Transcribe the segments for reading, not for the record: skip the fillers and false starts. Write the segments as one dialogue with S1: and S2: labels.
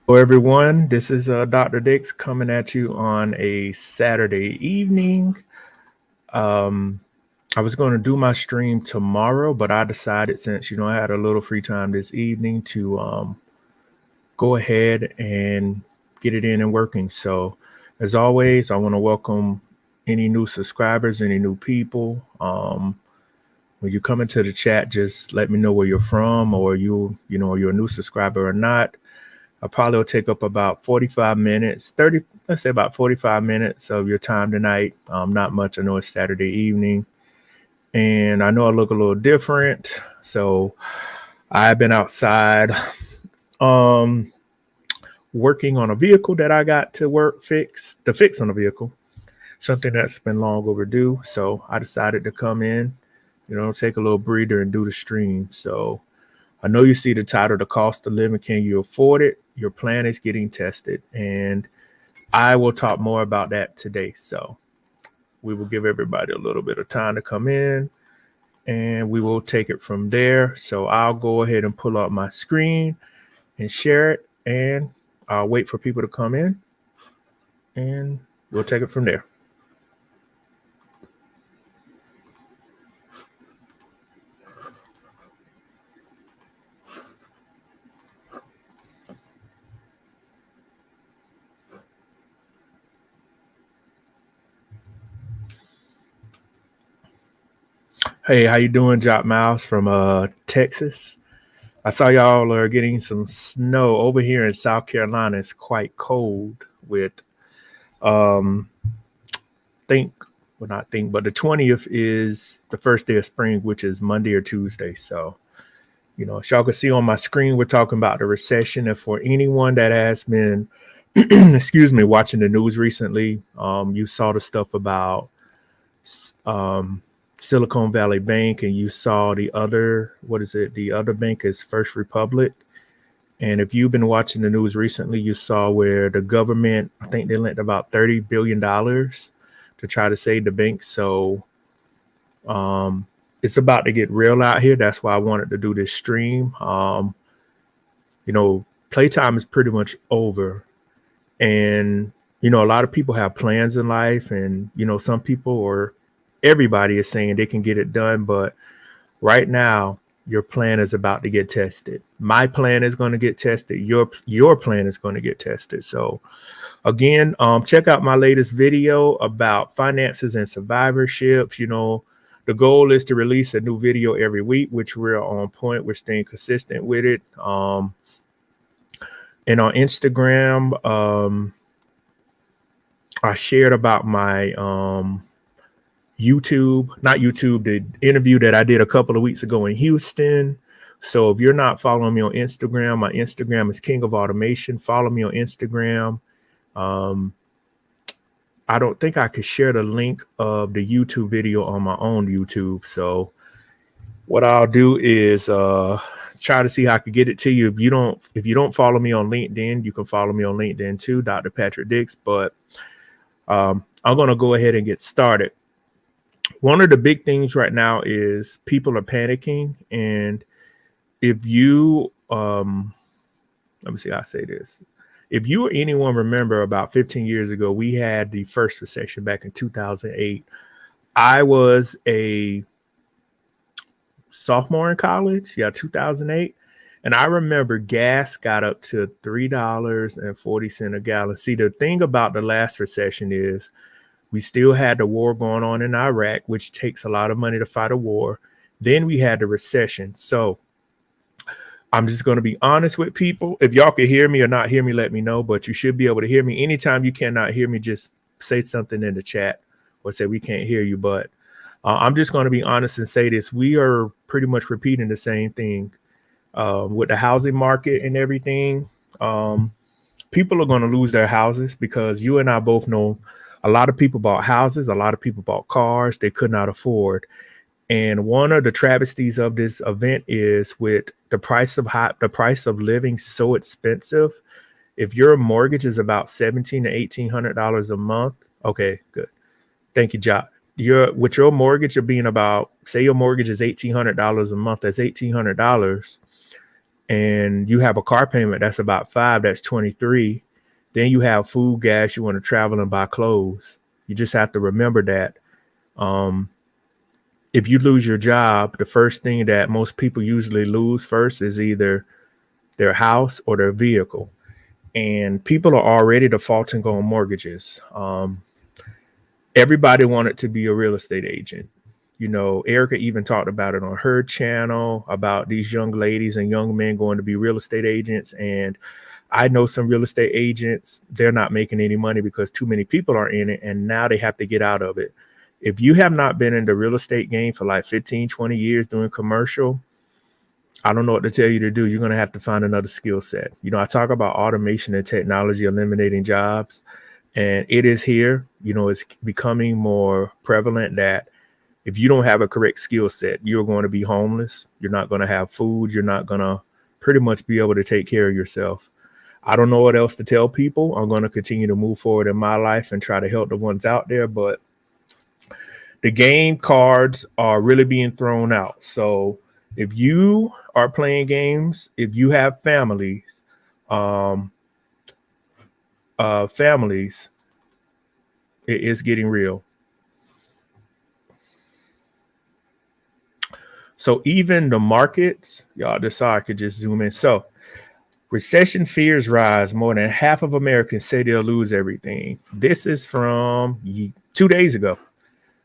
S1: Hello, everyone. This is Dr. Dix coming at you on a Saturday evening. Um, I was going to do my stream tomorrow, but I decided since I had a little free time this evening to go ahead and get it in and working. So, as always, I want to welcome any new subscribers, any new people. When you come into the chat, just let me know where you're from, or you're a new subscriber or not. I probably will take up about 45 minutes, 30, let's say about 45 minutes of your time tonight. Not much. I know it's Saturday evening and I know I look a little different. So I've been outside um, working on a vehicle that I got to fix on the vehicle, something that's been long overdue. So I decided to come in, take a little breather and do the stream. So I know you see the title, The Cost of Living. Can you afford it? Your plan is getting tested. And I will talk more about that today. So we will give everybody a little bit of time to come in and we will take it from there. So I'll go ahead and pull up my screen and share it, and I'll wait for people to come in and we'll take it from there. Hey, how you doing, Jock Mouse from Texas? I saw y'all are getting some snow over here in South Carolina. It's quite cold with um think well not think but the 20th is the first day of spring, which is Monday or Tuesday. So as y'all can see on my screen, we're talking about the recession. And for anyone that has been excuse me, watching the news recently, you saw the stuff about um Silicon Valley Bank, and you saw the other bank is First Republic. And if you've been watching the news recently, you saw where the government, I think they lent about $30 billion to try to save the bank. So it's about to get real out here. That's why I wanted to do this stream. Playtime is pretty much over. And, a lot of people have plans in life, and, some people or everybody is saying they can get it done. But right now, your plan is about to get tested. My plan is going to get tested. Your plan is going to get tested. So again, check out my latest video about finances and survivorships. The goal is to release a new video every week, which we're on point. We're staying consistent with it. And on Instagram, I shared about my the interview that I did a couple of weeks ago in Houston. So if you're not following me on Instagram, my Instagram is King of Automation. Follow me on Instagram. I don't think I could share the link of the YouTube video on my own YouTube. So what I'll do is try to see how I could get it to you. If you don't follow me on LinkedIn, you can follow me on LinkedIn too, Dr. Patrick Dix. But I'm going to go ahead and get started. One of the big things right now is people are panicking. And if you, let me see how I say this. If you or anyone remember about 15 years ago, we had the first recession back in 2008. I was a sophomore in college, 2008. And I remember gas got up to $3.40 a gallon. See, the thing about the last recession is we still had the war going on in Iraq, which takes a lot of money to fight a war. Then we had the recession. So I'm just going to be honest with people. If y'all can hear me or not hear me, let me know. But you should be able to hear me. Anytime you cannot hear me, just say something in the chat or say we can't hear you. But I'm just going to be honest and say this. We are pretty much repeating the same thing with the housing market and everything. People are going to lose their houses because you and I both know a lot of people bought houses. A lot of people bought cars they could not afford. And one of the travesties of this event is with the price of living so expensive. If your mortgage is about $1,700 to $1,800 a month, okay, good. Thank you, Jock. With your mortgage of being about, say your mortgage is $1,800 a month, that's $1,800. and you have a car payment that's about 5, that's 23. Then you have food, gas, you want to travel and buy clothes. You just have to remember that if you lose your job, the first thing that most people usually lose first is either their house or their vehicle. And people are already defaulting on mortgages. Everybody wanted to be a real estate agent. You know, Erica even talked about it on her channel about these young ladies and young men going to be real estate agents. And I know some real estate agents, they're not making any money because too many people are in it, and now they have to get out of it. If you have not been in the real estate game for like 15, 20 years doing commercial, I don't know what to tell you to do. You're going to have to find another skill set. You know, I talk about automation and technology eliminating jobs, and it is here. You know, it's becoming more prevalent that if you don't have a correct skill set, you're going to be homeless. You're not going to have food. You're not going to pretty much be able to take care of yourself. I don't know what else to tell people. I'm going to continue to move forward in my life and try to help the ones out there. But the game cards are really being thrown out. So if you are playing games, if you have families, it is getting real. So even the markets, y'all decide I could just zoom in. So recession fears rise. More than half of Americans say they'll lose everything. This is from 2 days ago.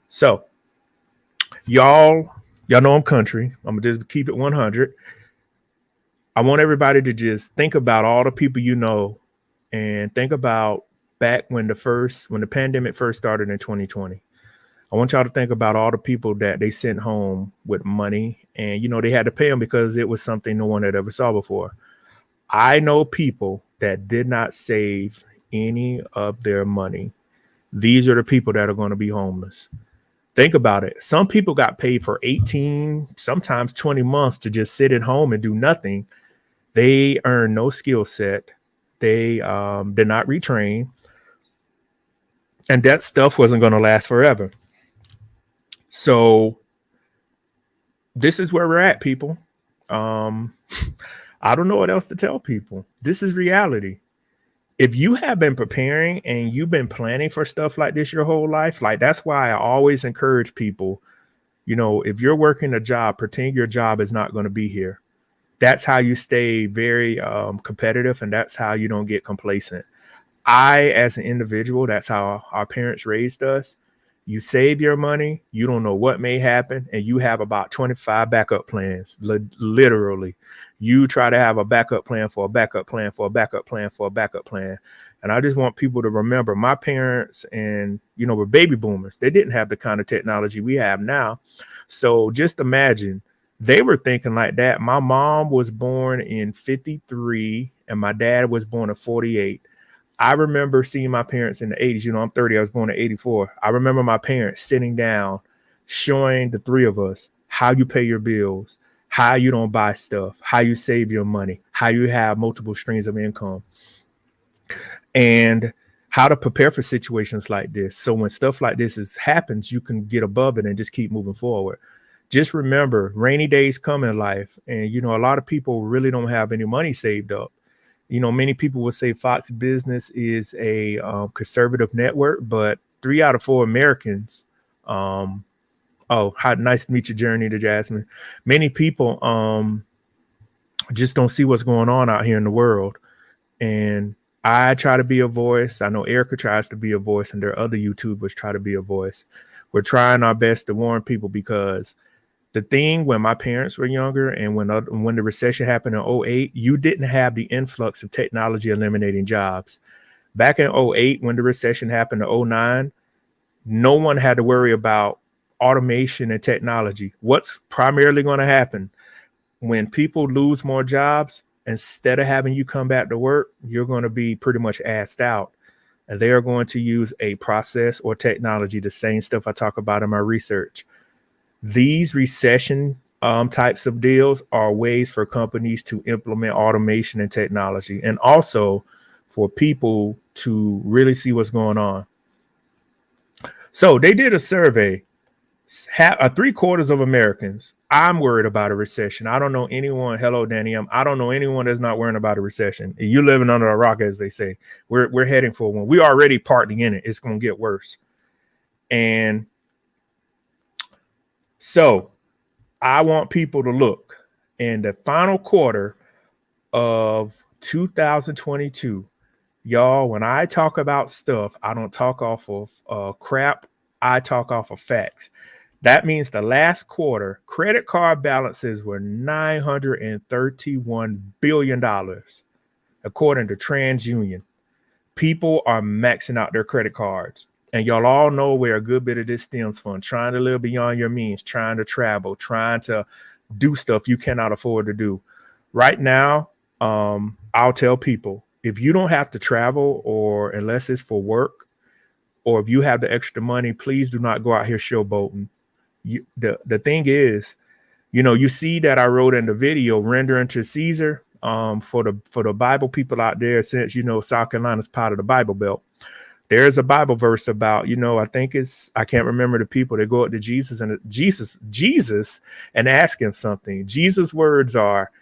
S1: So y'all know I'm country. I'm gonna just keep it 100. I want everybody to just think about all the people you know, and think about back when the pandemic first started in 2020. I want y'all to think about all the people that they sent home with money, and you know they had to pay them because it was something no one had ever saw before. I know people that did not save any of their money. These are the people that are going to be homeless. Think about it. Some people got paid for 18, sometimes 20 months to just sit at home and do nothing. They earned no skill set. They did not retrain. And that stuff wasn't going to last forever. So this is where we're at, people. I don't know what else to tell people. This is reality. If you have been preparing and you've been planning for stuff like this your whole life, like that's why I always encourage people, you know, if you're working a job, pretend your job is not going to be here. That's how you stay very competitive, and that's how you don't get complacent. As an individual, that's how our parents raised us. You save your money, you don't know what may happen, and you have about 25 backup plans. Literally, you try to have a backup plan for a backup plan for a backup plan for a backup plan. And I just want people to remember my parents and, you know, were baby boomers. They didn't have the kind of technology we have now. So just imagine they were thinking like that. My mom was born in 53 and my dad was born in 48. I remember seeing my parents in the 80s. You know, I'm 30. I was born in 84. I remember my parents sitting down, showing the three of us how you pay your bills, how you don't buy stuff, how you save your money, how you have multiple streams of income, and how to prepare for situations like this. So when stuff like this happens, you can get above it and just keep moving forward. Just remember, rainy days come in life. And, you know, a lot of people really don't have any money saved up. You know, many people will say Fox Business is a conservative network, but 3 out of 4 Americans. How nice to meet you, Journey to Jasmine. Many people just don't see what's going on out here in the world. And I try to be a voice. I know Erica tries to be a voice, and there are other YouTubers try to be a voice. We're trying our best to warn people, because the thing when my parents were younger and when the recession happened in 2008, you didn't have the influx of technology eliminating jobs. Back in 2008, when the recession happened in 2009, no one had to worry about automation and technology. What's primarily going to happen when people lose more jobs? Instead of having you come back to work, you're going to be pretty much asked out. And they are going to use a process or technology, the same stuff I talk about in my research. These recession types of deals are ways for companies to implement automation and technology, and also for people to really see what's going on. So they did a survey. Three-quarters of Americans, I'm worried about a recession. I don't know anyone. Hello, Danny. I don't know anyone that's not worrying about a recession. You're living under a rock, as they say. We're heading for one. We're already partly in it. It's going to get worse. And so I want people to look in the final quarter of 2022. Y'all, when I talk about stuff, I don't talk off of crap. I talk off of facts. That means the last quarter, credit card balances were $931 billion, according to TransUnion. People are maxing out their credit cards. And y'all all know where a good bit of this stems from. Trying to live beyond your means, trying to travel, trying to do stuff you cannot afford to do. Right now, I'll tell people, if you don't have to travel, or unless it's for work, or if you have the extra money, please do not go out here showboating. The thing is, you see that I wrote in the video, render unto Caesar, for the Bible people out there, since South Carolina's part of the Bible Belt. There's a Bible verse about, I can't remember the people that go up to Jesus and ask him something. Jesus' words are,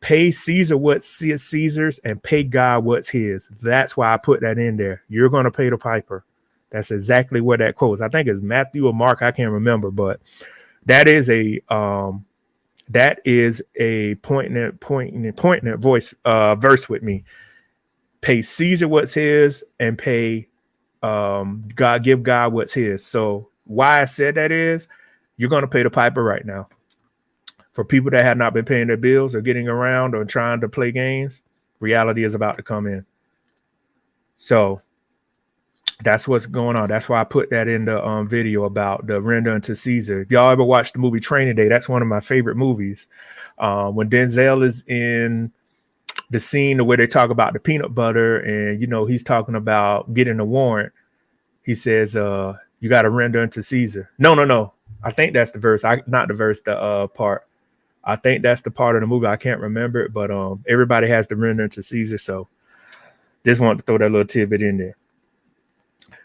S1: pay Caesar what's Caesar's and pay God what's his. That's why I put that in there. You're going to pay the piper. That's exactly what that quotes. I think it's Matthew or Mark. I can't remember, but that is a poignant voice verse with me. Pay Caesar what's his and pay give God what's his. So why I said that is, you're going to pay the piper right now. For people that have not been paying their bills or getting around or trying to play games, reality is about to come in. So that's what's going on. That's why I put that in the video about the render unto Caesar. If y'all ever watched the movie Training Day, that's one of my favorite movies. When Denzel is in the scene where they talk about the peanut butter and, he's talking about getting a warrant. He says, you got to render unto Caesar. No. I think that's the verse. Not the verse, the part. I think that's the part of the movie. I can't remember it, but everybody has to render unto Caesar. So just wanted to throw that little tidbit in there.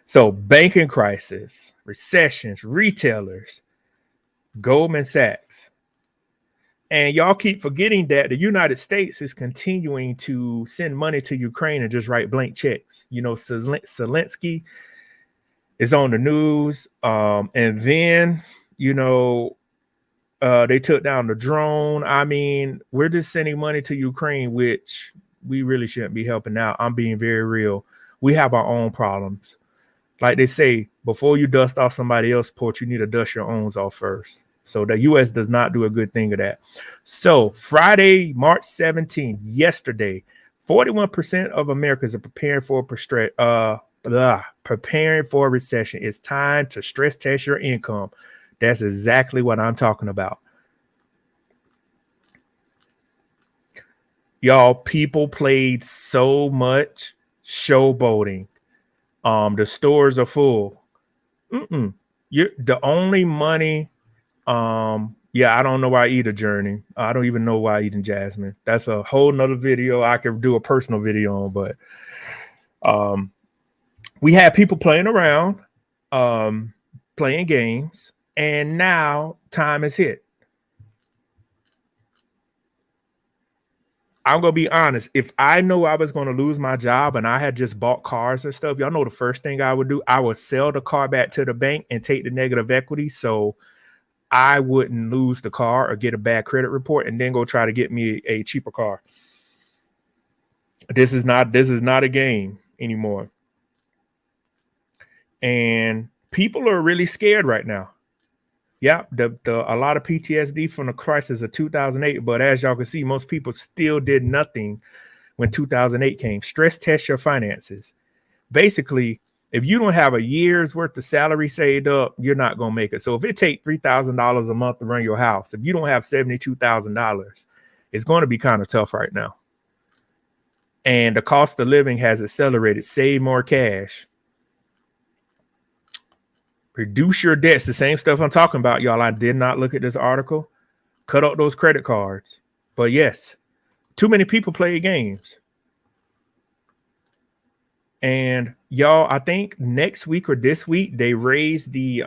S1: So banking crisis, recessions, retailers, Goldman Sachs. And y'all keep forgetting that the United States is continuing to send money to Ukraine and just write blank checks. Zelensky is on the news. And then, they took down the drone. I mean, we're just sending money to Ukraine, which we really shouldn't be helping out. I'm being very real. We have our own problems. Like they say, before you dust off somebody else's porch, you need to dust your own off first. So the U.S. does not do a good thing of that. So Friday, March 17th, yesterday, 41% of Americans are preparing for a recession. It's time to stress test your income. That's exactly what I'm talking about. Y'all, people played so much showboating. The stores are full. The only money. I don't know why I eat a journey. I don't even know why I eat in jasmine. That's a whole nother video. I could do a personal video on, but we had people playing around, playing games, and now time is hit. I'm going to be honest. If I know I was going to lose my job and I had just bought cars and stuff, y'all know the first thing I would do, I would sell the car back to the bank and take the negative equity so I wouldn't lose the car or get a bad credit report and then go try to get me a cheaper car. This is not a game anymore. And people are really scared right now. Yeah, a lot of PTSD from the crisis of 2008. But as y'all can see, most people still did nothing when 2008 came. Stress test your finances. Basically, if you don't have a year's worth of salary saved up, you're not going to make it. So if it takes $3,000 a month to run your house, if you don't have $72,000, it's going to be kind of tough right now. And the cost of living has accelerated. Save more cash. Reduce your debts. The same stuff I'm talking about, y'all. I did not look at this article. Cut out those credit cards. But yes, too many people play games. And y'all, I think next week or this week, they raised the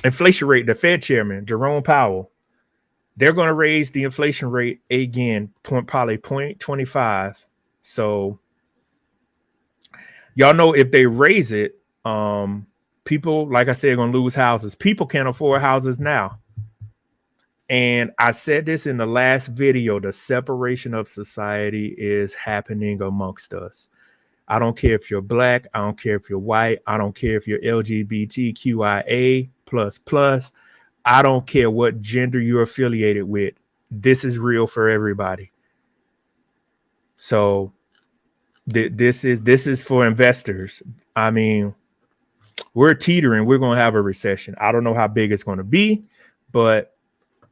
S1: inflation rate, the Fed chairman, Jerome Powell, they're going to raise the inflation rate again, probably 0.25. So y'all know if they raise it, people, like I said, are going to lose houses. People can't afford houses now. And I said this in the last video, the separation of society is happening amongst us. I don't care if you're black. I don't care if you're white. I don't care if you're LGBTQIA plus. I don't care what gender you're affiliated with. This is real for everybody. So this is for investors. I mean, we're teetering. We're going to have a recession. I don't know how big it's going to be, but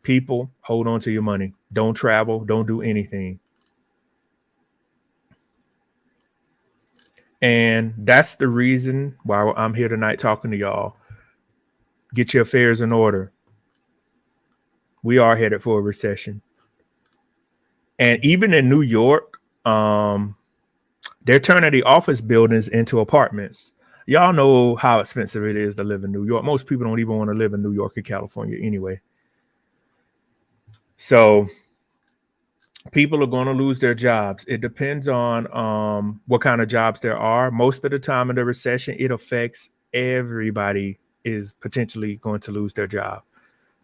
S1: people, hold on to your money. Don't travel. Don't do anything. And that's the reason why I'm here tonight talking to y'all. Get your affairs in order. We are headed for a recession. And even in New York, they're turning the office buildings into apartments. Y'all know how expensive it is to live in New York. Most people don't even want to live in New York or California anyway. So people are going to lose their jobs. It depends on what kind of jobs there are. Most of the time in the recession, it affects everybody is potentially going to lose their job.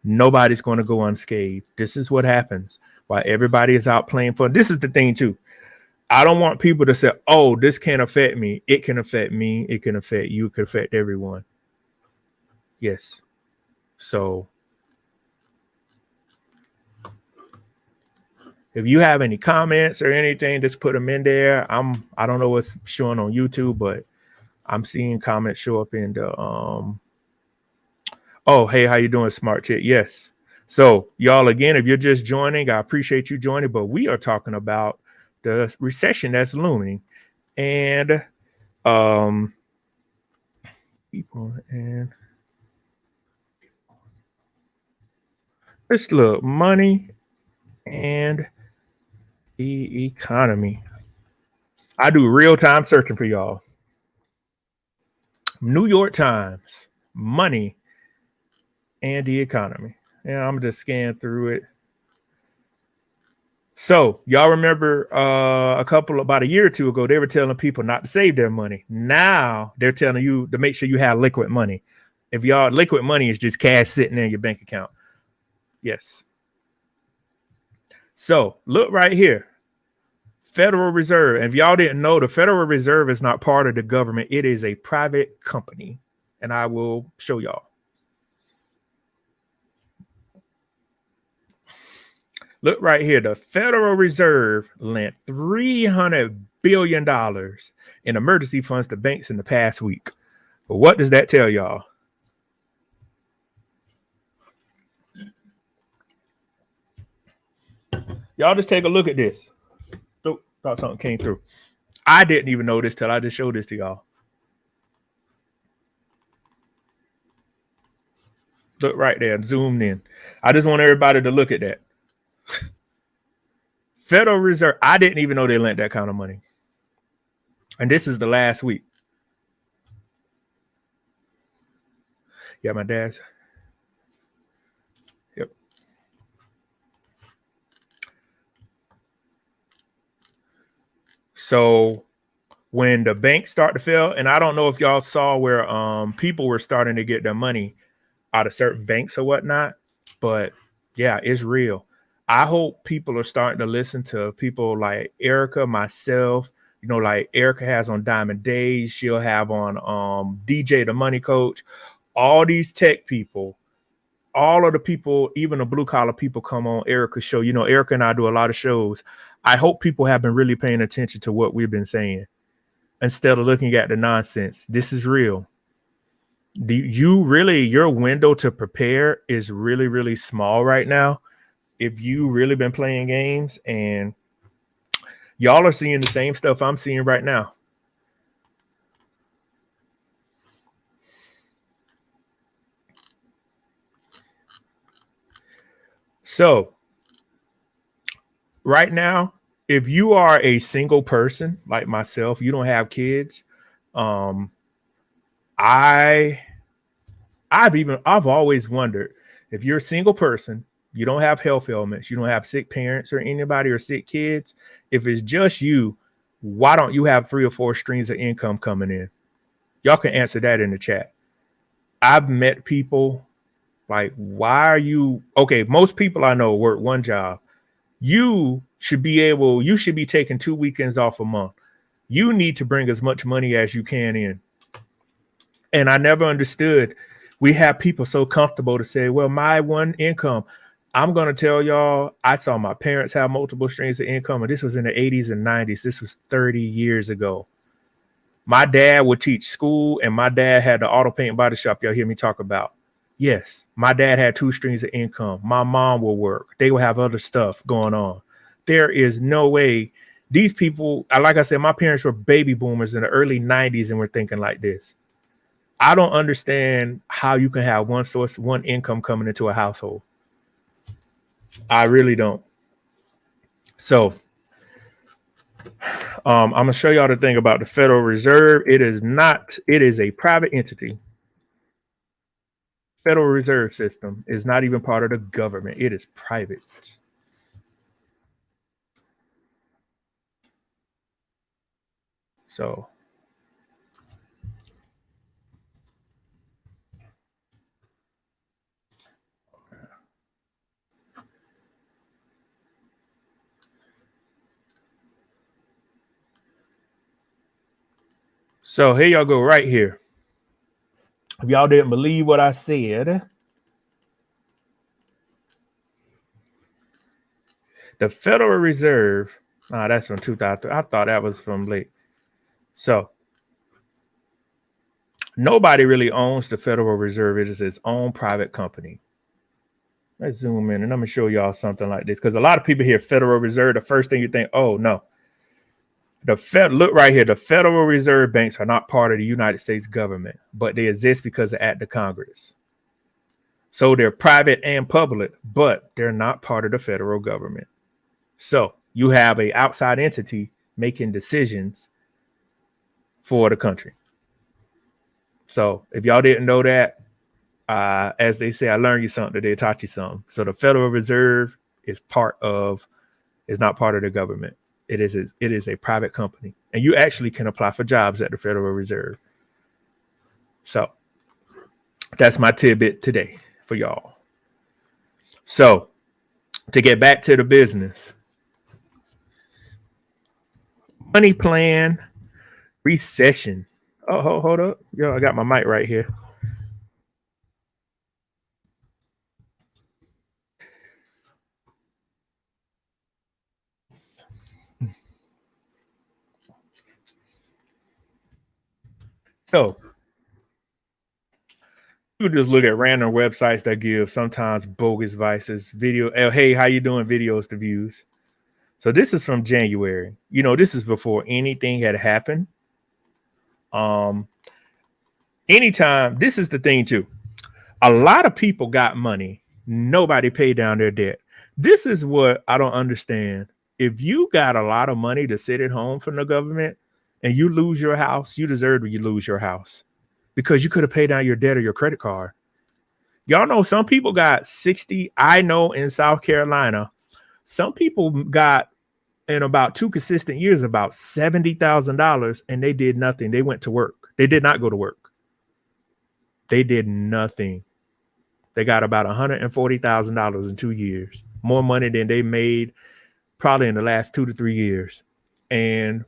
S1: Nobody's going to go unscathed. This is what happens while everybody is out playing fun. This is the thing too. I don't want people to say, oh, this can't affect me. It can affect me. It can affect you. It can affect everyone. Yes. So if you have any comments or anything, just put them in there. I don't know what's showing on YouTube, but I'm seeing comments show up in the oh, hey, how you doing, Smart Chick? Yes. So y'all, again, if you're just joining, I appreciate you joining, but we are talking about the recession that's looming. And people and let's look, money and the economy. I do real-time searching for y'all. New York Times, money and the economy. And I'm just scan through it. So y'all remember about a year or two ago, they were telling people not to save their money. Now they're telling you to make sure you have liquid money. If y'all, liquid money is just cash sitting in your bank account. Yes. So look right here. Federal Reserve. And if y'all didn't know, the Federal Reserve is not part of the government. It is a private company. And I will show y'all. Look right here. The Federal Reserve lent $300 billion in emergency funds to banks in the past week. But what does that tell y'all? Y'all just take a look at this. Oh, thought something came through. I didn't even know this till I just showed this to y'all. Look right there, zoomed in. I just want everybody to look at that. Federal Reserve, I didn't even know they lent that kind of money. And this is the last week. Yeah, my dad's. Yep. So when the banks start to fail, and I don't know if y'all saw where people were starting to get their money out of certain banks or whatnot, but yeah, it's real. I hope people are starting to listen to people like Erica, myself, you know, like Erica has on Diamond Days. She'll have on DJ, the Money Coach, all these tech people, all of the people, even the blue collar people come on Erica's show. You know, Erica and I do a lot of shows. I hope people have been really paying attention to what we've been saying instead of looking at the nonsense. This is real. Your window to prepare is really, really small right now. If you really been playing games, and y'all are seeing the same stuff I'm seeing right now. So right now, if you are a single person like myself, you don't have kids, I I've always wondered, if you're a single person, you don't have health ailments, you don't have sick parents or anybody or sick kids, if it's just you, why don't you have 3 or 4 streams of income coming in? Y'all can answer that in the chat. I've met people like, why are you okay? Most people I know work one job. You should be taking 2 weekends off a month. You need to bring as much money as you can in. And I never understood. We have people so comfortable to say, well, my one income. I'm going to tell y'all, I saw my parents have multiple streams of income, and this was in the 80s and 90s. This was 30 years ago. My dad would teach school, and my dad had the auto paint body shop y'all hear me talk about. Yes, my dad had 2 streams of income. My mom will work. They will have other stuff going on. There is no way these people, like I said, my parents were baby boomers in the early 90s and were thinking like this. I don't understand how you can have one source, one income coming into a household. I really don't. So I'm going to show y'all the thing about the Federal Reserve. It is a private entity. Federal Reserve System is not even part of the government. It is private. So here y'all go right here. If y'all didn't believe what I said, the Federal Reserve, that's from 2003. I thought that was from late. So nobody really owns the Federal Reserve. It is its own private company. Let's zoom in and I'm going to show y'all something like this, because a lot of people hear Federal Reserve. The first thing you think, oh, no. Look right here. The Federal Reserve banks are not part of the United States government, but they exist because of Act of Congress. So they're private and public, but they're not part of the federal government. So you have an outside entity making decisions for the country. So if y'all didn't know that, as they say, I learned you something today, taught you something. So the Federal Reserve is not part of the government. It is a private company, and you actually can apply for jobs at the Federal Reserve. So that's my tidbit today for y'all. So to get back to the business, money plan recession. Oh, hold up. Yo, I got my mic right here. So you just look at random websites that give sometimes bogus advices, video. Hey, how you doing? Videos to views. So this is from January. This is before anything had happened. Anytime, this is the thing too. A lot of people got money. Nobody paid down their debt. This is what I don't understand. If you got a lot of money to sit at home from the government and you lose your house, you deserve to lose your house because you could have paid down your debt or your credit card. Y'all know some people got 60. I know in South Carolina, some people got in about 2 consistent years about $70,000 and they did nothing. They went to work. They did not go to work. They did nothing. They got about $140,000 in 2 years, more money than they made probably in the last 2 to 3 years. And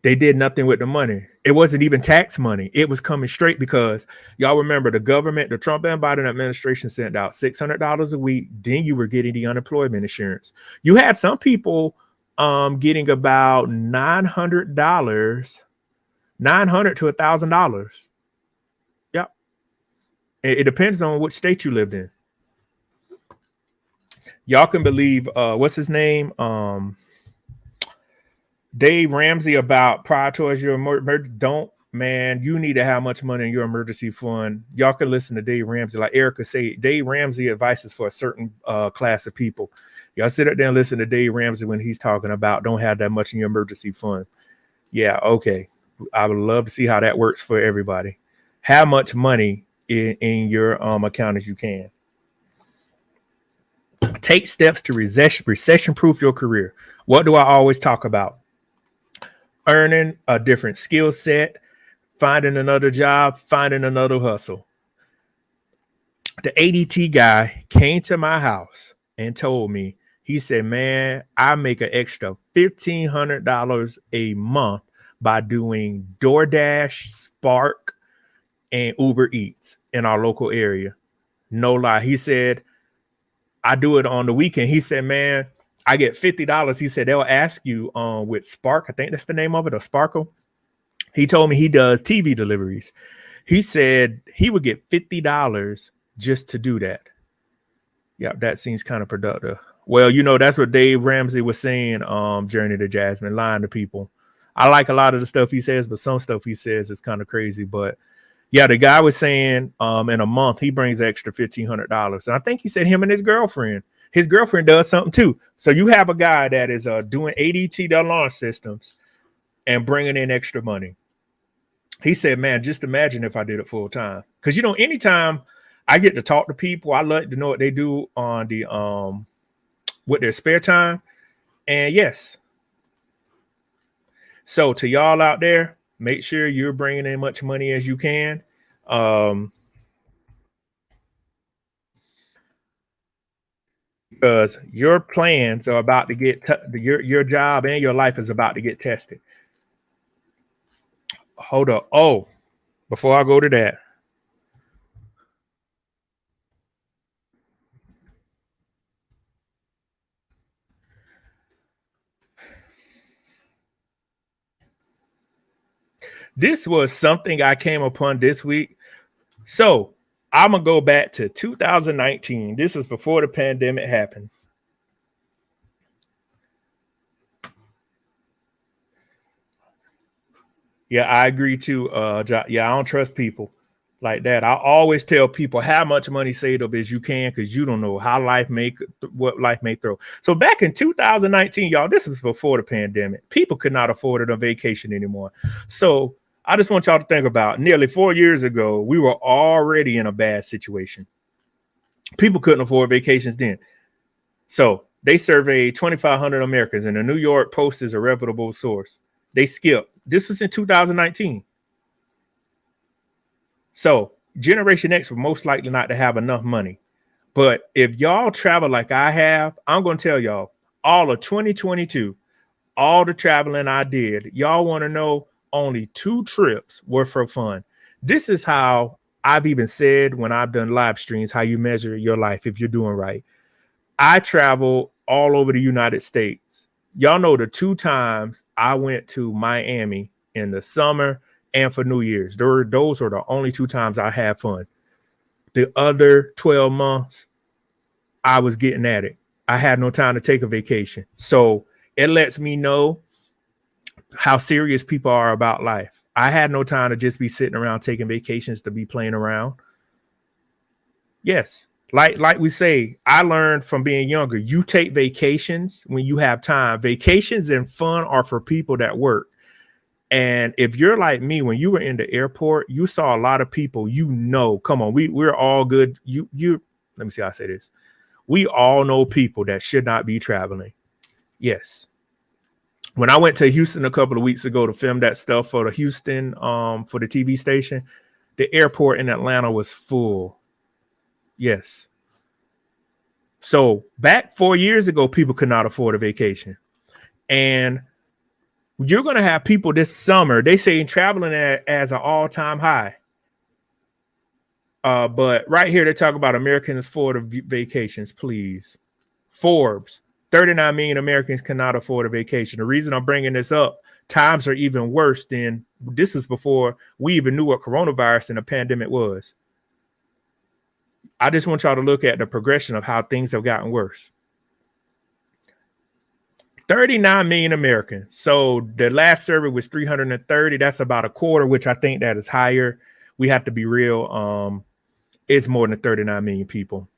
S1: they did nothing with the money. It wasn't even tax money. It was coming straight because y'all remember the government, the Trump and Biden administration sent out $600 a week. Then you were getting the unemployment insurance. You had some people getting about $900 to $1,000. Yep. It depends on which state you lived in. Y'all can believe what's his name? Dave Ramsey about prioritize your emergency. You need to have much money in your emergency fund. Y'all can listen to Dave Ramsey. Like Erica say, Dave Ramsey advice is for a certain class of people. Y'all sit up there and listen to Dave Ramsey when he's talking about don't have that much in your emergency fund. Yeah, okay. I would love to see how that works for everybody. How much money in your account as you can. Take steps to recession proof your career. What do I always talk about? Earning a different skill set, finding another job, finding another hustle. The ADT guy came to my house and told me, he said, man, I make an extra $1,500 a month by doing DoorDash, Spark, and Uber Eats in our local area. No lie. He said, I do it on the weekend. He said, man, I get $50. He said, they'll ask you with Spark. I think that's the name of it, or Sparkle. He told me he does TV deliveries. He said he would get $50 just to do that. Yeah, that seems kind of productive. Well, you know, that's what Dave Ramsey was saying, Journey to Jasmine, lying to people. I like a lot of the stuff he says, but some stuff he says is kind of crazy. But yeah, the guy was saying in a month, he brings extra $1,500. And I think he said him and his girlfriend does something too. So you have a guy that is doing ADT alarm systems and bringing in extra money. He said, man, just imagine if I did it full time. Because, you know, anytime I get to talk to people, I like to know what they do on the with their spare time. And yes. So to y'all out there, make sure you're bringing in much money as you can. Because your plans are about to get your job and your life is about to get tested. Hold up. Oh, before I go to that, this was something I came upon this week. So I'm going to go back to 2019. This was before the pandemic happened. Yeah, I agree too. Yeah, I don't trust people like that. I always tell people how much money saved up as you can, because you don't know how what life may throw. So back in 2019, y'all, this was before the pandemic. People could not afford a vacation anymore. So I just want y'all to think about nearly 4 years ago, we were already in a bad situation. People couldn't afford vacations then. So they surveyed 2,500 Americans, and the New York Post is a reputable source. They skipped. This was in 2019. So Generation X were most likely not to have enough money. But if y'all travel like I have, I'm going to tell y'all, all of 2022, all the traveling I did, y'all want to know, only 2 trips were for fun. This is how I've even said when I've done live streams, how you measure your life if you're doing right. I travel all over the United States. Y'all know the 2 times I went to Miami in the summer and for New Year's. Those are the only 2 times I had fun. The other 12 months, I was getting at it. I had no time to take a vacation. So it lets me know how serious people are about life. I had no time to just be sitting around taking vacations to be playing around. Yes. Like we say, I learned from being younger, you take vacations when you have time. Vacations and fun are for people that work. And if you're like me, when you were in the airport, you saw a lot of people, come on, we're all good. Let me see how I say this. We all know people that should not be traveling. Yes. When I went to Houston a couple of weeks ago to film that stuff for the Houston, for the TV station, the airport in Atlanta was full. Yes. So back 4 years ago, people could not afford a vacation. And you're going to have people this summer, they say traveling as an all-time high. But right here, they talk about Americans afford vacations, please. Forbes, 39 million Americans cannot afford a vacation. The reason I'm bringing this up, times are even worse than this is before we even knew what coronavirus and the pandemic was. I just want y'all to look at the progression of how things have gotten worse. 39 million Americans. So the last survey was 330. That's about a quarter, which I think that is higher. We have to be real. It's more than 39 million people.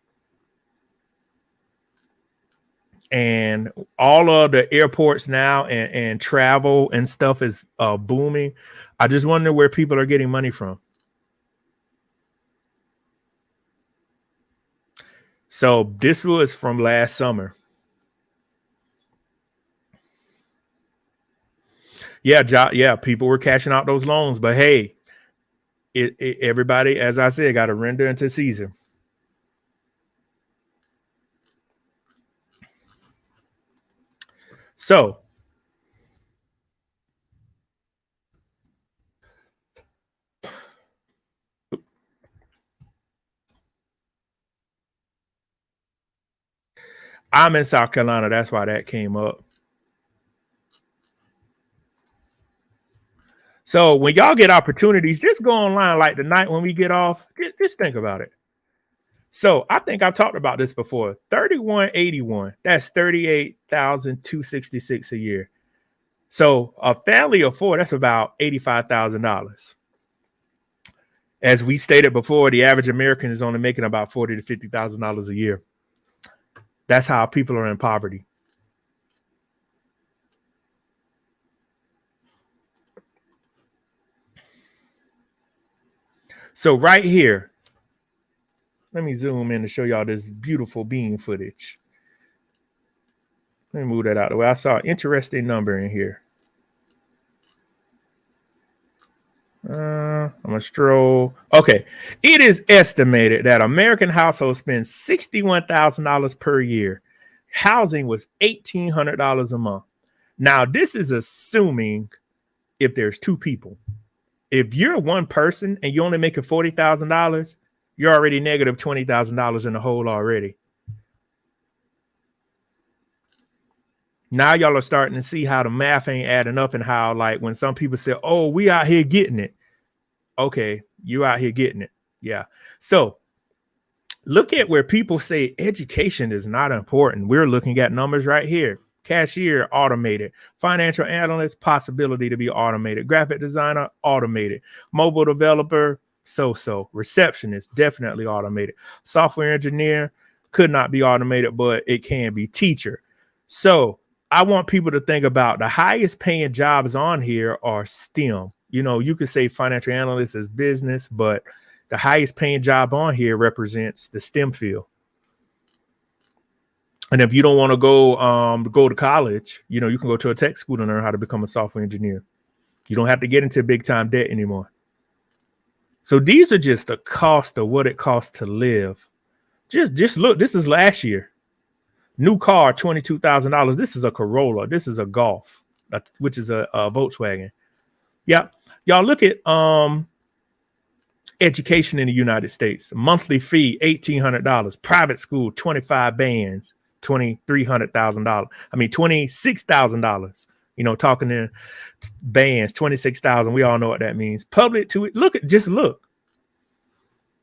S1: And all of the airports now and travel and stuff is booming. I just wonder where people are getting money from. So this was from last summer. Yeah, people were cashing out those loans, but hey, everybody, as I said, got to render into Caesar. So I'm in South Carolina. That's why that came up. So when y'all get opportunities, just go online like the night when we get off. Just think about it. So I think I've talked about this before. 3181. That's 38,266 a year. So a family of four, that's about $85,000. As we stated before, the average American is only making about $40,000 to $50,000 a year. That's how people are in poverty. So right here, let me zoom in to show y'all this beautiful bean footage. Let me move that out of the way. I saw an interesting number in here. I'm gonna stroll. Okay, it is estimated that American households spend $61,000 per year. Housing was $1,800 a month. Now, this is assuming if there's two people. If you're one person and you're only making $40,000, you're already negative $20,000 in the hole already. Now y'all are starting to see how the math ain't adding up and how, like, when some people say, oh, we out here getting it. Okay, you out here getting it. Yeah. So look at where people say education is not important. We're looking at numbers right here. Cashier, automated. Financial analyst, possibility to be automated. Graphic designer, automated. Mobile developer, so-so. Receptionist, definitely automated. Software engineer, could not be automated, but it can be. Teacher. So I want people to think about the highest paying jobs on here are STEM. You know, you could say financial analyst is business, but the highest paying job on here represents the STEM field. And if you don't want to go to college, you know, you can go to a tech school to learn how to become a software engineer. You don't have to get into big time debt anymore. So these are just the cost of what it costs to live. Just look, this is last year. New car, $22,000. This is a Corolla. This is a Golf, which is a Volkswagen. Yeah. Y'all look at education in the United States. Monthly fee, $1,800. Private school, 25 bands, $2,300,000. I mean, $26,000. You know, talking in bands, 26,000. We all know what that means. Public to it. Just look.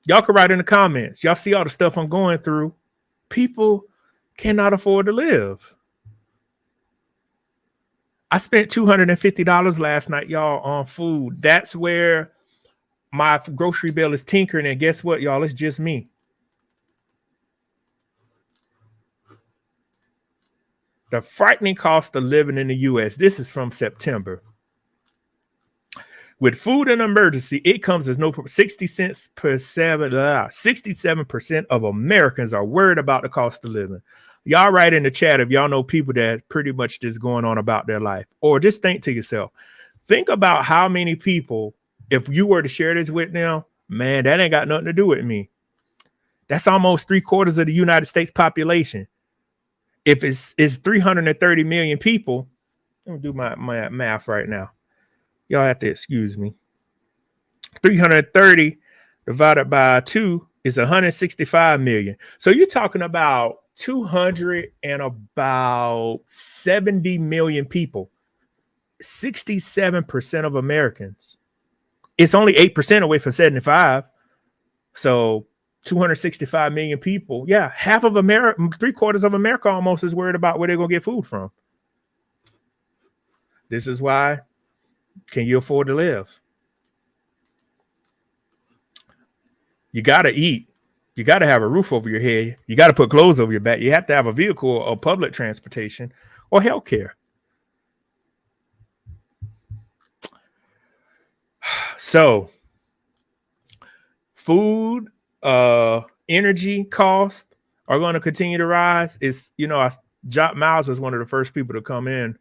S1: Y'all can write in the comments. Y'all see all the stuff I'm going through. People cannot afford to live. I spent $250 last night, y'all, on food. That's where my grocery bill is tinkering. And guess what, y'all? It's just me. The frightening cost of living in the U.S. This is from September. With food and emergency, it comes as no 60 cents per 67% of Americans are worried about the cost of living. Y'all write in the chat if y'all know people that pretty much just going on about their life, or just think to yourself, think about how many people, if you were to share this with them, man, that ain't got nothing to do with me. That's almost 3/4 of the United States population. If it's 330 million people, let me do my math right now. Y'all have to excuse me. 330 divided by 2 is 165 million. So you're talking about 270 million people. 67% of Americans. It's only 8% away from 75. So 265 million people. Yeah, half of America, 3/4 of America almost is worried about where they're going to get food from. This is why, can you afford to live? You got to eat. You got to have a roof over your head. You got to put clothes over your back. You have to have a vehicle or public transportation or healthcare. So food, energy costs are going to continue to rise. It's, Jock Miles was one of the first people to come in.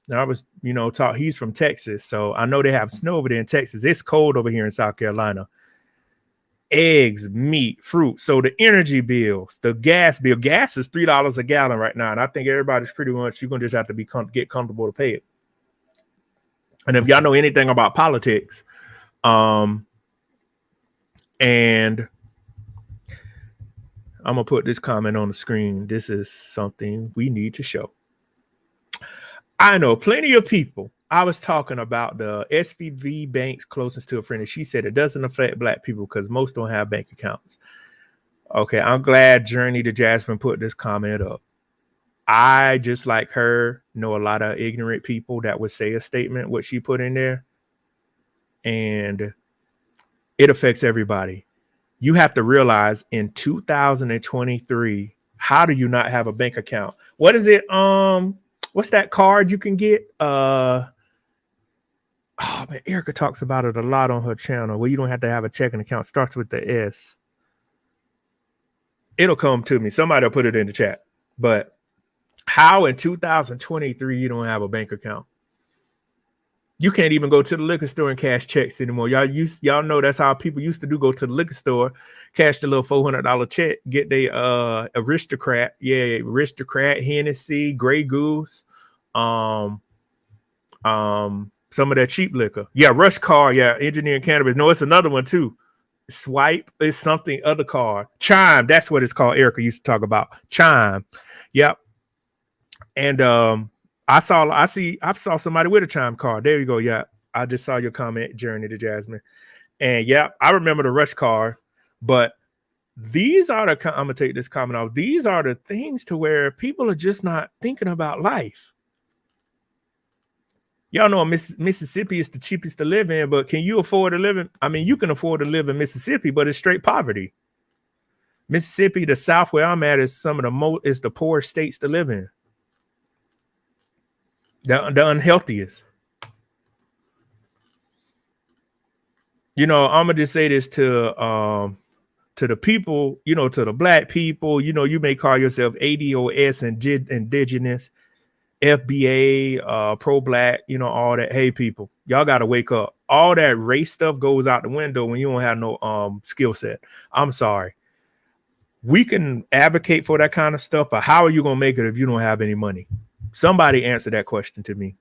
S1: And I was, taught he's from Texas. So I know they have snow over there in Texas. It's cold over here in South Carolina. Eggs, meat, fruit. So the energy bills, the gas bill, gas is $3 a gallon right now. And I think everybody's pretty much, you're going to just have to get comfortable to pay it. And if y'all know anything about politics, and I'm going to put this comment on the screen. This is something we need to show. I know plenty of people. I was talking about the SVB banks closest to a friend, and she said it doesn't affect Black people because most don't have bank accounts. Okay, I'm glad Journey to Jasmine put this comment up. I, just like her, know a lot of ignorant people that would say a statement, what she put in there, and it affects everybody. You have to realize in 2023, how do you not have a bank account? What is it? What's that card you can get? Oh man, Erica talks about it a lot on her channel where you don't have to have a checking account. Starts with the S. It'll come to me. Somebody will put it in the chat. But how in 2023 you don't have a bank account? You can't even go to the liquor store and cash checks anymore. Y'all know that's how people used to do. Go to the liquor store, cash the little $400 check, get the Aristocrat, Hennessy, Grey Goose, some of that cheap liquor. Yeah, Rush Card, yeah, Engineering Cannabis. No, it's another one too. Swipe is something other card. Chime, that's what it's called. Erica used to talk about Chime. Yep. And I saw somebody with a Chime card. There you go. Yeah, I just saw your comment, Journey to Jasmine. And yeah, I remember the Rush card. But these are I'm gonna take this comment off. These are the things to where people are just not thinking about life. Y'all know Mississippi is the cheapest to live in, but can you afford to live in? I mean, you can afford to live in Mississippi, but it's straight poverty. Mississippi, the South where I'm at, is some of the poorest states to live in. The unhealthiest. I'm gonna just say this to the people, to the Black people. You may call yourself ADOS and indigenous, FBA, pro-Black, all that. Hey, people, y'all got to wake up. All that race stuff goes out the window when you don't have no skill set. I'm sorry. We can advocate for that kind of stuff, but how are you going to make it if you don't have any money? Somebody answer that question to me.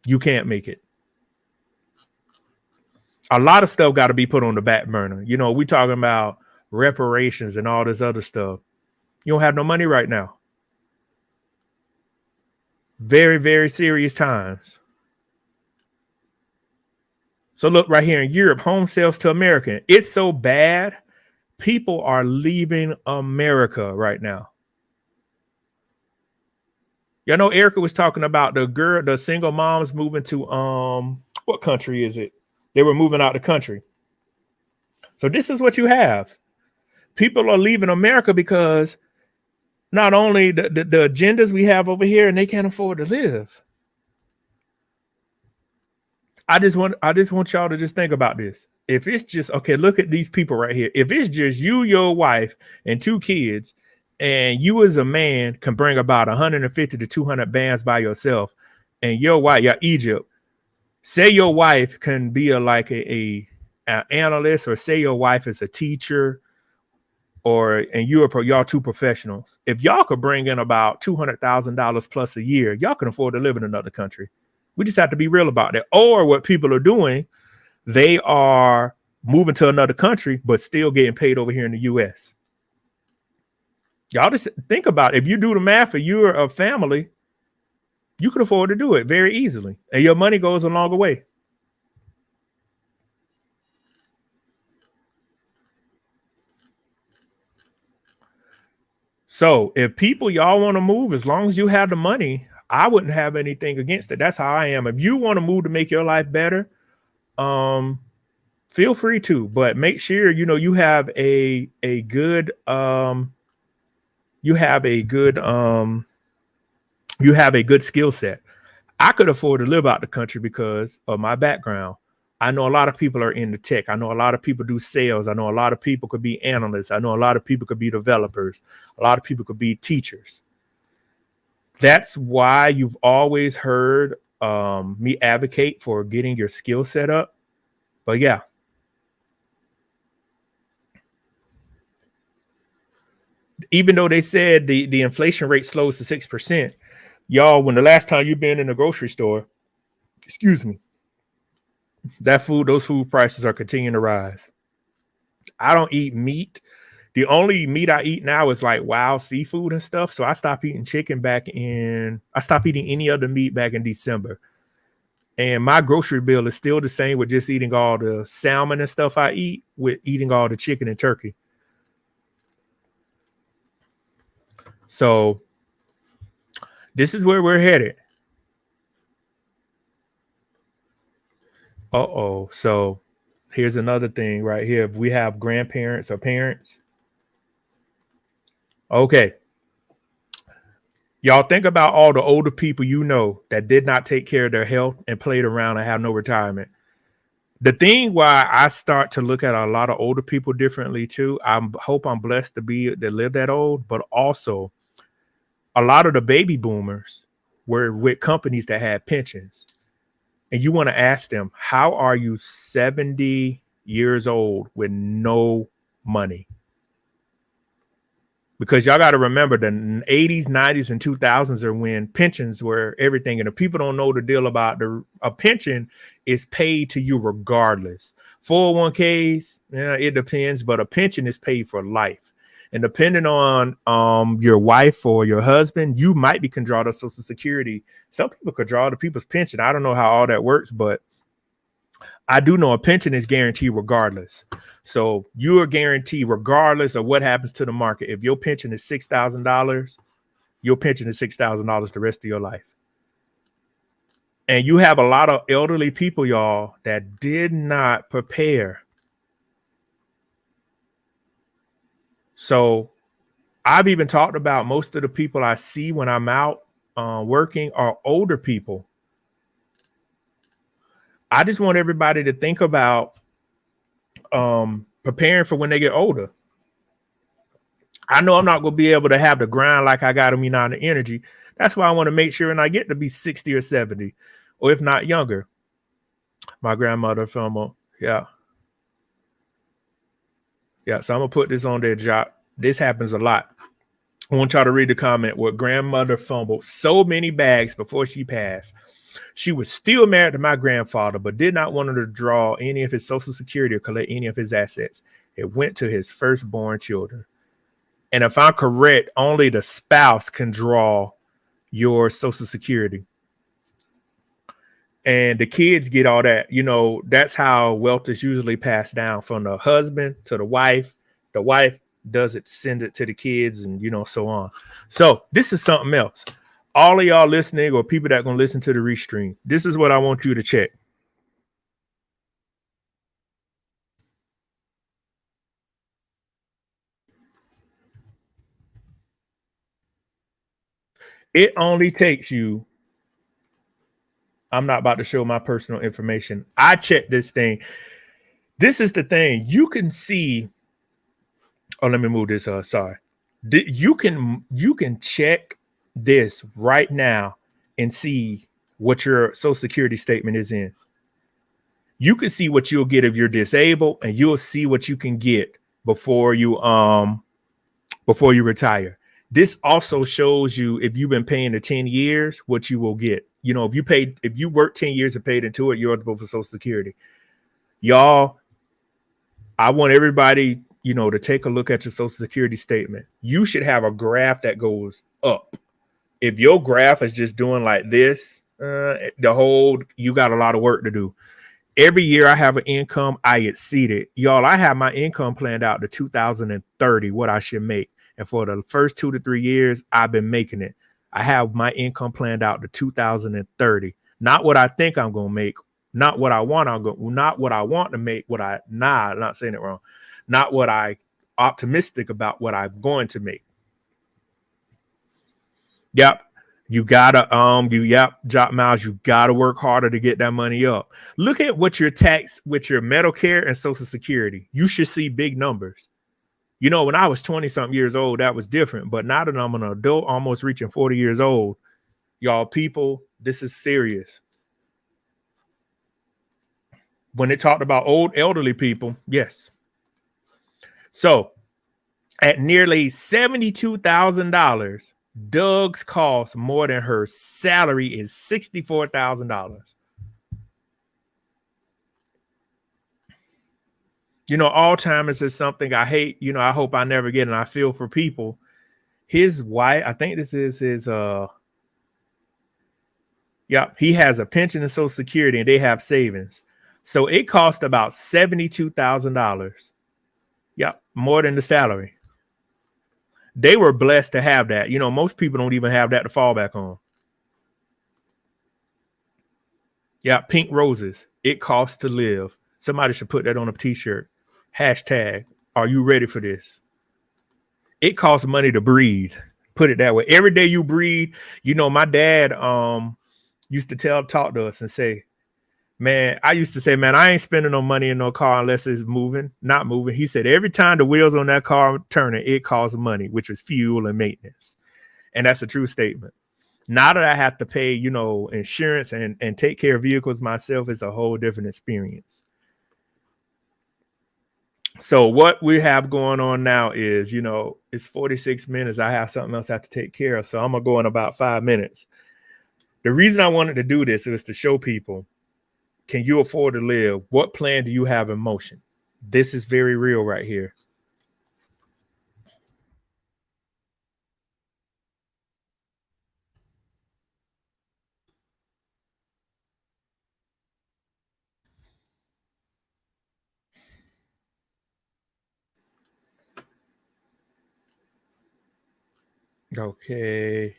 S1: You can't make it. A lot of stuff got to be put on the back burner. We talking about reparations and all this other stuff. You don't have no money right now. Very, very serious times. So look right here in Europe, home sales to American. It's so bad. People are leaving America right now. Y'all know Erica was talking about the single moms moving to what country is it? They were moving out the country. So this is what you have. People are leaving America because not only the agendas we have over here, and they can't afford to live. I just want y'all to just think about this. If it's just, okay, look at these people right here. If it's just you, your wife, and 2 kids, and you as a man can bring about 150 to 200 bands by yourself, and your wife, Egypt, say your wife can be a analyst, or say your wife is a teacher, and y'all 2 professionals. If y'all could bring in about $200,000 plus a year, y'all can afford to live in another country. We just have to be real about that. Or what people are doing, they are moving to another country, but still getting paid over here in the U.S. Y'all just think about it. If you do the math and you're a family, you can afford to do it very easily. And your money goes a longer way. So if people, y'all want to move, as long as you have the money, I wouldn't have anything against it. That's how I am. If you want to move to make your life better, feel free to, but make sure, you have a good skill set. I could afford to live out the country because of my background. I know a lot of people are into tech. I know a lot of people do sales. I know a lot of people could be analysts. I know a lot of people could be developers. A lot of people could be teachers. That's why you've always heard me advocate for getting your skill set up. But yeah. Even though they said the inflation rate slows to 6%, y'all, when the last time you've been in a grocery store, excuse me, those food prices are continuing to rise. I don't eat meat. The only meat I eat now is like wild seafood and stuff. So I stopped eating chicken I stopped eating any other meat back in December. And my grocery bill is still the same with just eating all the salmon and stuff I eat with eating all the chicken and turkey. So this is where we're headed. Uh-oh. So here's another thing right here. If we have grandparents or parents. Okay. Y'all think about all the older people you know that did not take care of their health and played around and have no retirement. The thing why I start to look at a lot of older people differently too, I hope I'm blessed to live that old, but also a lot of the baby boomers were with companies that had pensions. And you want to ask them, how are you 70 years old with no money? Because y'all got to remember the 80s, 90s, and 2000s are when pensions were everything. And if people don't know the deal about a pension is paid to you regardless. 401ks, yeah, it depends, but a pension is paid for life. And depending on your wife or your husband, you might be can draw the Social Security. Some people could draw the people's pension. I don't know how all that works, but I do know a pension is guaranteed regardless. So you are guaranteed regardless of what happens to the market. If your pension is $6,000, your pension is $6,000 the rest of your life. And you have a lot of elderly people, y'all, that did not prepare. So I've even talked about most of the people I see when I'm out working are older people. I just want everybody to think about preparing for when they get older. I know I'm not going to be able to have the grind like I got in me now, the energy. That's why I want to make sure and I get to be 60 or 70, or if not younger. My grandmother from yeah. So I'm gonna put this on their job. This happens a lot. I want y'all to read the comment where grandmother fumbled so many bags before she passed. She was still married to my grandfather, but did not want her to draw any of his Social Security or collect any of his assets. It went to his firstborn children. And if I'm correct, only the spouse can draw your Social Security. And the kids get all that. You know, that's how wealth is usually passed down from the husband to the wife. The wife does it, send it to the kids, and, you know, so on. So this is something else. All of y'all listening or people that are going to listen to the restream, this is what I want you to check. It only takes you. I'm not about to show my personal information. I checked this thing. This is the thing. You can see. Oh, let me move this. Sorry. You can check this right now and see what your Social Security statement is in. You can see what you'll get if you're disabled, and you'll see what you can get before you retire. This also shows you if you've been paying the 10 years, what you will get. You know, if you work 10 years and paid into it, you're eligible for Social Security. Y'all, I want everybody, you know, to take a look at your Social Security statement. You should have a graph that goes up. If your graph is just doing like this, you got a lot of work to do. Every year I have an income, I exceed it. Y'all, I have my income planned out to 2030, what I should make. And for the first 2 to 3 years, I've been making it. I have my income planned out to 2030. Not what I think I'm going to make. Not what I want. Not what I want to make. I'm not saying it wrong. Not what I optimistic about what I'm going to make. Yep. You gotta Jock Miles, you gotta work harder to get that money up. Look at what your tax with your Medicare and Social Security. You should see big numbers. You know, when I was 20 something years old, that was different. But now that I'm an adult, almost reaching 40 years old, y'all people, this is serious. When it talked about old elderly people, yes. So at nearly $72,000, Doug's cost more than her salary is $64,000. You know, Alzheimer's is something I hate. You know, I hope I never get, and I feel for people. His wife, I think this is his he has a pension and Social Security, and they have savings. So it cost about $72,000. Yep, more than the salary. They were blessed to have that. You know, most people don't even have that to fall back on. Yeah, pink roses. It costs to live. Somebody should put that on a t-shirt. Hashtag, are you ready for this? It costs money to breathe. Put it that way. Every day you breathe, you know, my dad used to talk to us and say, man, I used to say, man, I ain't spending no money in no car unless it's not moving. He said, every time the wheels on that car turning, it costs money, which is fuel and maintenance. And that's a true statement. Now that I have to pay, you know, insurance and take care of vehicles myself, is a whole different experience. So what we have going on now is, you know, it's 46 minutes. I have something else I have to take care of. So I'm going to go in about 5 minutes. The reason I wanted to do this is to show people, can you afford to live? What plan do you have in motion? This is very real right here. Okay.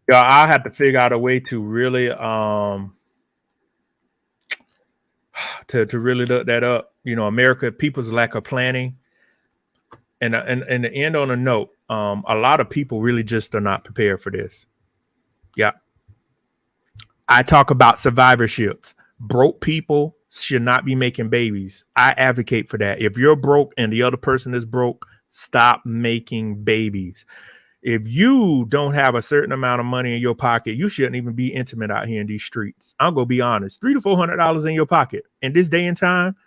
S1: Yeah, I have to figure out a way to really to really look that up. You know, America, people's lack of planning. And to end on a note, a lot of people really just are not prepared for this. Yeah. I talk about survivorships. Broke people should not be making babies. I advocate for that. If you're broke and the other person is broke, stop making babies. If you don't have a certain amount of money in your pocket, you shouldn't even be intimate out here in these streets. I'm gonna be honest. $300 to $400 in your pocket in this day and time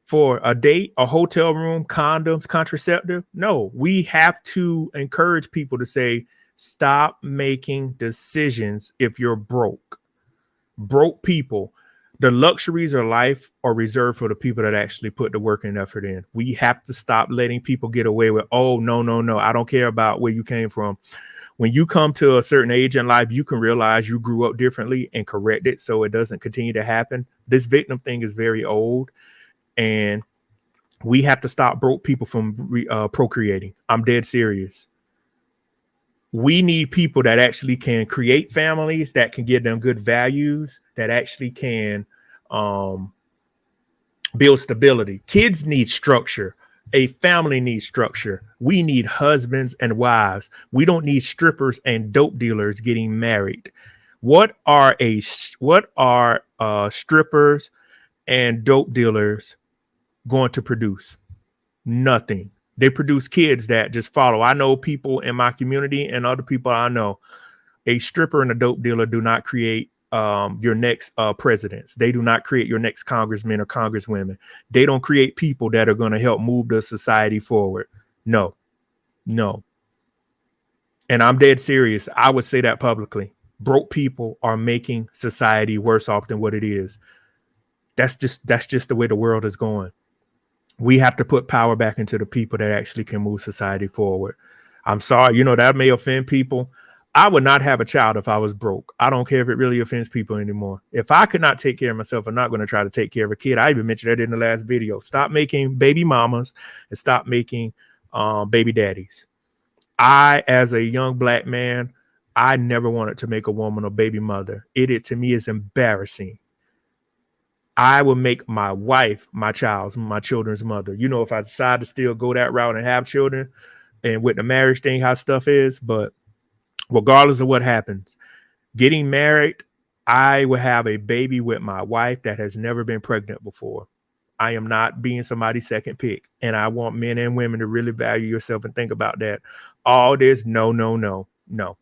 S1: for a date, a hotel room, condoms, contraceptive. No, we have to encourage people to say, stop making decisions if you're broke. Broke people, the luxuries of life are reserved for the people that actually put the work and effort in. We have to stop letting people get away with, oh, no, I don't care about where you came from. When you come to a certain age in life, you can realize you grew up differently and correct it so it doesn't continue to happen. This victim thing is very old, and we have to stop broke people from procreating. I'm dead serious. We need people that actually can create families, that can give them good values, that actually can build stability. Kids need structure. A family needs structure. We need husbands and wives. We don't need strippers and dope dealers getting married. What are strippers and dope dealers going to produce? Nothing. They produce kids that just follow. I know people in my community and other people I know. A stripper and a dope dealer do not create your next presidents. They do not create your next congressmen or congresswomen. They don't create people that are going to help move the society forward. No. And I'm dead serious. I would say that publicly. Broke people are making society worse off than what it is. That's just the way the world is going. We have to put power back into the people that actually can move society forward. I'm sorry, you know, that may offend people. I would not have a child if I was broke. I don't care if it really offends people anymore. If I could not take care of myself, I'm not going to try to take care of a kid. I even mentioned that in the last video. Stop making baby mamas and stop making baby daddies. I, as a young black man, I never wanted to make a woman a baby mother. It to me is embarrassing. I will make my wife my children's mother. You know, if I decide to still go that route and have children, and with the marriage thing, how stuff is, but regardless of what happens, getting married, I will have a baby with my wife that has never been pregnant before. I am not being somebody's second pick. And I want men and women to really value yourself and think about that. All this, no.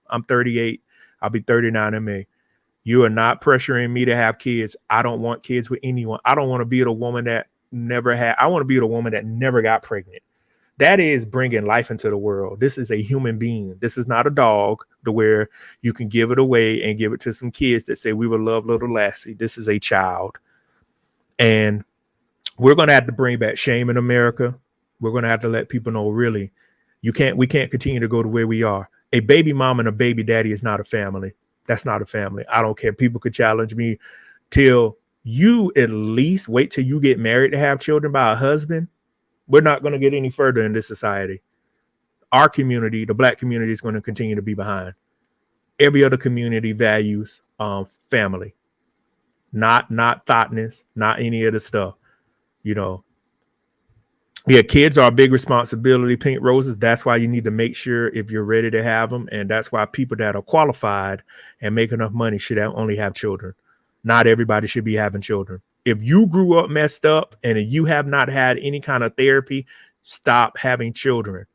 S1: I'm 38. I'll be 39 in May. You are not pressuring me to have kids. I don't want kids with anyone. I don't want to be the woman that never had. I want to be the woman that never got pregnant. That is bringing life into the world. This is a human being. This is not a dog to where you can give it away and give it to some kids that say we will love little Lassie. This is a child. And we're going to have to bring back shame in America. We're going to have to let people know, really, we can't continue to go to where we are. A baby mom and a baby daddy is not a family. That's not a family. I don't care. People could challenge me till you at least wait till you get married to have children by a husband. We're not going to get any further in this society. Our community, the Black community, is going to continue to be behind. Every other community values family, not thoughtness, not any of the stuff. You know, yeah, kids are a big responsibility. Pink roses. That's why you need to make sure if you're ready to have them, and that's why people that are qualified and make enough money should only have children. Not everybody should be having children. If you grew up messed up and you have not had any kind of therapy, stop having children,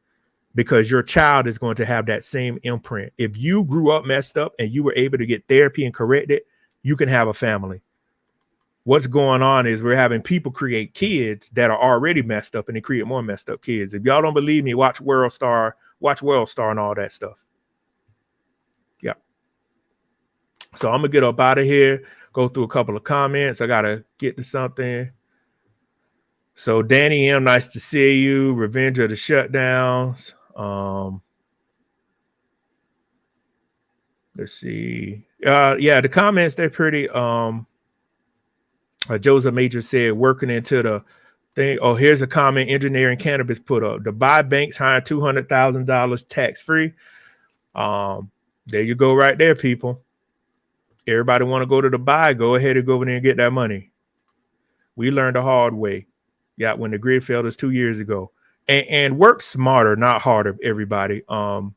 S1: because your child is going to have that same imprint. If you grew up messed up and you were able to get therapy and correct it, you can have a family. What's going on is we're having people create kids that are already messed up, and they create more messed up kids. If y'all don't believe me, watch World Star and all that stuff. Yeah. So I'm going to get up out of here, go through a couple of comments. I got to get to something. So Danny M, nice to see you. Revenge of the Shutdowns. Let's see. Yeah, the comments, they're pretty. Joseph Major said, working into the thing. Oh, here's a comment Engineering Cannabis put up. The buy banks hiring $200,000 tax free. There you go, right there, people. Everybody want to go to the buy. Go ahead and go over there and get that money. We learned the hard way. Yeah, when the grid failed us 2 years ago. And work smarter, not harder, everybody. In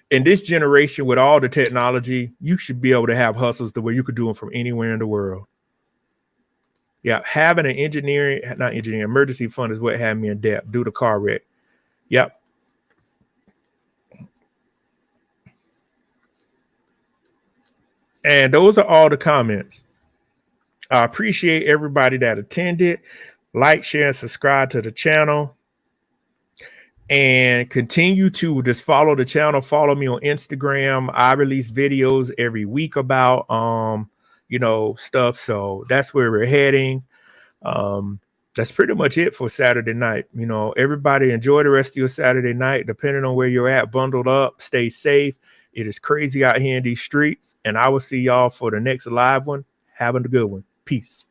S1: this generation, with all the technology, you should be able to have hustles the way you could do them from anywhere in the world. Yeah, having an emergency fund is what had me in debt due to car wreck. Yep. And those are all the comments. I appreciate everybody that attended. Like, share, and subscribe to the channel. And continue to just follow the channel. Follow me on Instagram. I release videos every week about stuff. So that's where we're heading. That's pretty much it for Saturday night. You know, everybody enjoy the rest of your Saturday night, depending on where you're at. Bundled up, stay safe. It is crazy out here in these streets. And I will see y'all for the next live one. Having a good one. Peace.